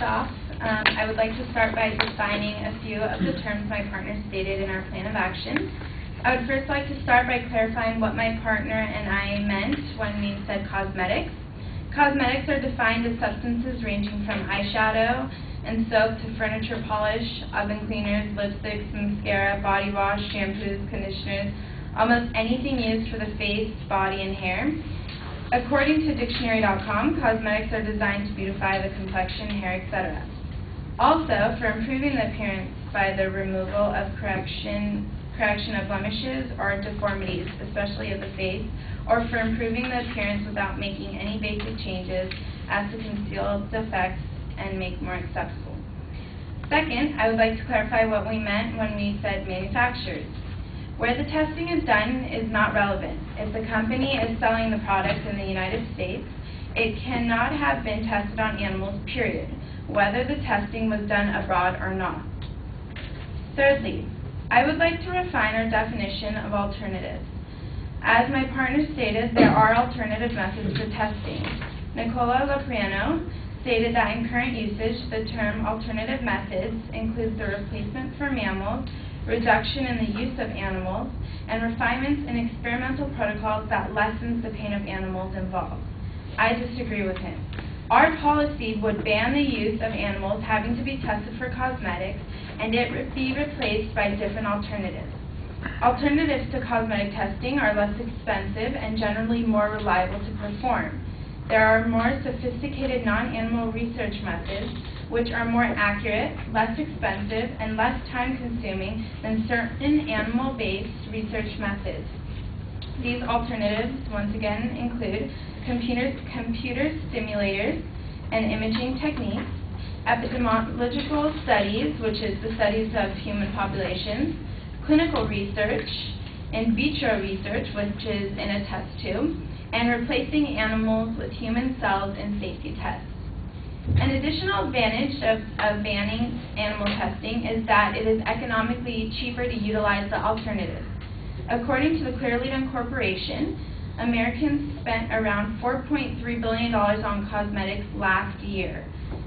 off, I would like to start by defining a few of the terms my partner stated in our plan of action. I would first like to start by clarifying what my partner and I meant when we said cosmetics. Cosmetics are defined as substances ranging from eyeshadow and soap to furniture polish, oven cleaners, lipsticks, mascara, body wash, shampoos, conditioners, almost anything used for the face, body, and hair. According to dictionary.com, cosmetics are designed to beautify the complexion, hair, etc. Also, for improving the appearance by the removal of correction of blemishes or deformities, especially of the face, or for improving the appearance without making any basic changes as to conceal defects and make more acceptable. Second, I would like to clarify what we meant when we said manufacturers. Where the testing is done is not relevant. If the company is selling the product in the United States, it cannot have been tested on animals, period, whether the testing was done abroad or not. Thirdly, I would like to refine our definition of alternatives. As my partner stated, there are alternative methods for testing. Nicola Lopriano stated that in current usage, the term alternative methods includes the replacement for mammals, reduction in the use of animals, and refinements in experimental protocols that lessens the pain of animals involved. I disagree with him. Our policy would ban the use of animals having to be tested for cosmetics, and it would be replaced by different alternatives. Alternatives to cosmetic testing are less expensive and generally more reliable to perform. There are more sophisticated non-animal research methods, which are more accurate, less expensive, and less time-consuming than certain animal-based research methods. These alternatives, once again, include computer stimulators and imaging techniques, epidemiological studies, which is the studies of human populations, clinical research, in vitro research, which is in a test tube, and replacing animals with human cells in safety tests. An additional advantage of banning animal testing is that it is economically cheaper to utilize the alternative. According to the Clearlead Corporation, Americans spent around $4.3 billion on cosmetics last year,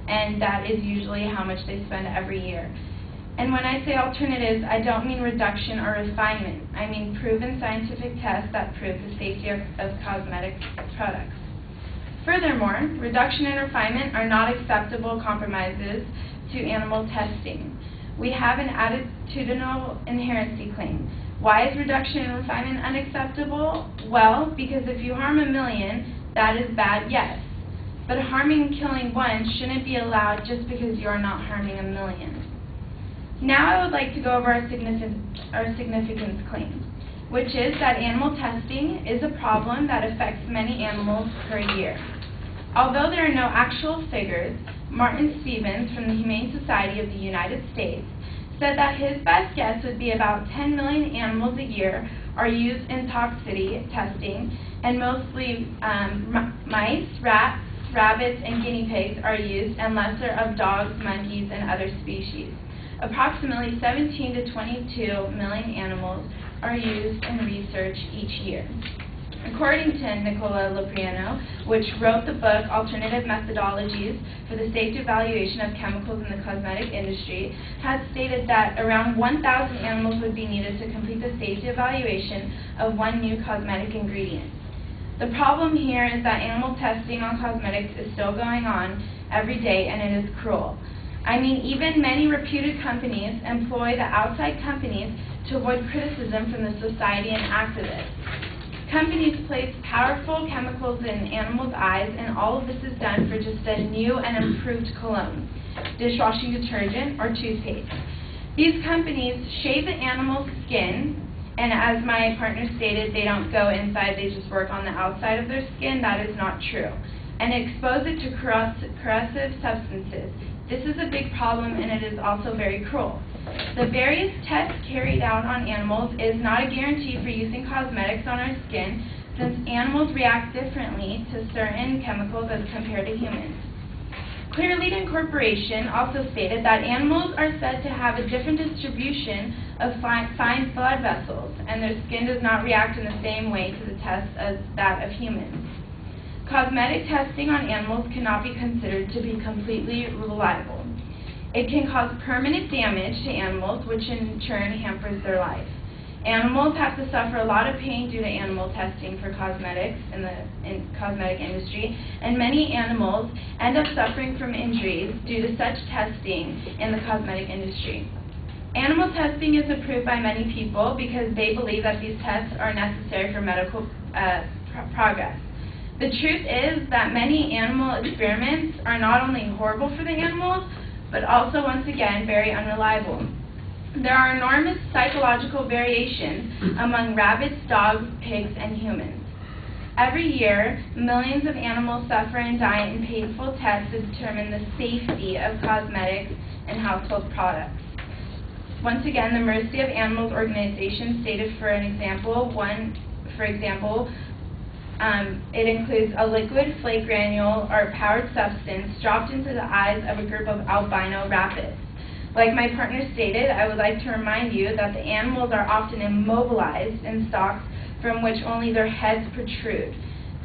and that is usually how much they spend every year. And when I say alternatives, I don't mean reduction or refinement. I mean proven scientific tests that prove the safety of cosmetic products. Furthermore, reduction and refinement are not acceptable compromises to animal testing. We have an attitudinal inherency claim. Why is reduction and refinement unacceptable? Well, because if you harm a million, that is bad, yes. But harming and killing one shouldn't be allowed just because you are not harming a million. Now I would like to go over our significance claim, which is that animal testing is a problem that affects many animals per year. Although there are no actual figures, Martin Stevens from the Humane Society of the United States said that his best guess would be about 10 million animals a year are used in toxicity testing, and mostly mice, rats, rabbits, and guinea pigs are used, and lesser of dogs, monkeys, and other species. Approximately 17 to 22 million animals are used in research each year. According to Nicola Lopriano, which wrote the book Alternative Methodologies for the Safety Evaluation of Chemicals in the Cosmetic Industry, has stated that around 1,000 animals would be needed to complete the safety evaluation of one new cosmetic ingredient. The problem here is that animal testing on cosmetics is still going on every day, and it is cruel. I mean, even many reputed companies employ the outside companies to avoid criticism from the society and activists. Companies place powerful chemicals in animals' eyes, and all of this is done for just a new and improved cologne, dishwashing detergent, or toothpaste. These companies shave the animal's skin, and as my partner stated, they don't go inside, they just work on the outside of their skin. That is not true. And expose it to corrosive substances. This is a big problem, and it is also very cruel. The various tests carried out on animals is not a guarantee for using cosmetics on our skin, since animals react differently to certain chemicals as compared to humans. Clearlead Corporation also stated that animals are said to have a different distribution of fine blood vessels, and their skin does not react in the same way to the test as that of humans. Cosmetic testing on animals cannot be considered to be completely reliable. It can cause permanent damage to animals, which in turn hampers their life. Animals have to suffer a lot of pain due to animal testing for cosmetics in the cosmetic industry, and many animals end up suffering from injuries due to such testing in the cosmetic industry. Animal testing is approved by many people because they believe that these tests are necessary for medical progress. The truth is that many animal experiments are not only horrible for the animals, but also, once again, very unreliable. There are enormous psychological variations among rabbits, dogs, pigs, and humans. Every year, millions of animals suffer and die in painful tests to determine the safety of cosmetics and household products. Once again, the Mercy of Animals organization stated, for example, it includes a liquid flake granule or powdered substance dropped into the eyes of a group of albino rabbits. Like my partner stated, I would like to remind you that the animals are often immobilized in stocks from which only their heads protrude.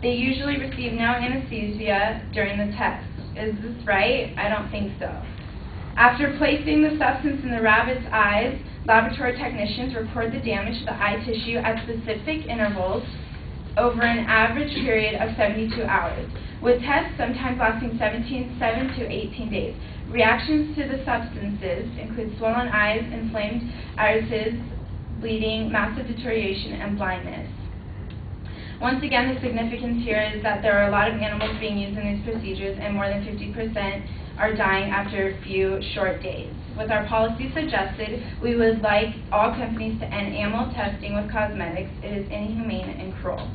They usually receive no anesthesia during the test. Is this right? I don't think so. After placing the substance in the rabbit's eyes, laboratory technicians record the damage to the eye tissue at specific intervals over an average period of 72 hours, with tests sometimes lasting 7 to 18 days. Reactions to the substances include swollen eyes, inflamed irises, bleeding, massive deterioration, and blindness. Once again, the significance here is that there are a lot of animals being used in these procedures, and more than 50% are dying after a few short days. With our policy suggested, we would like all companies to end animal testing with cosmetics. It is inhumane and cruel.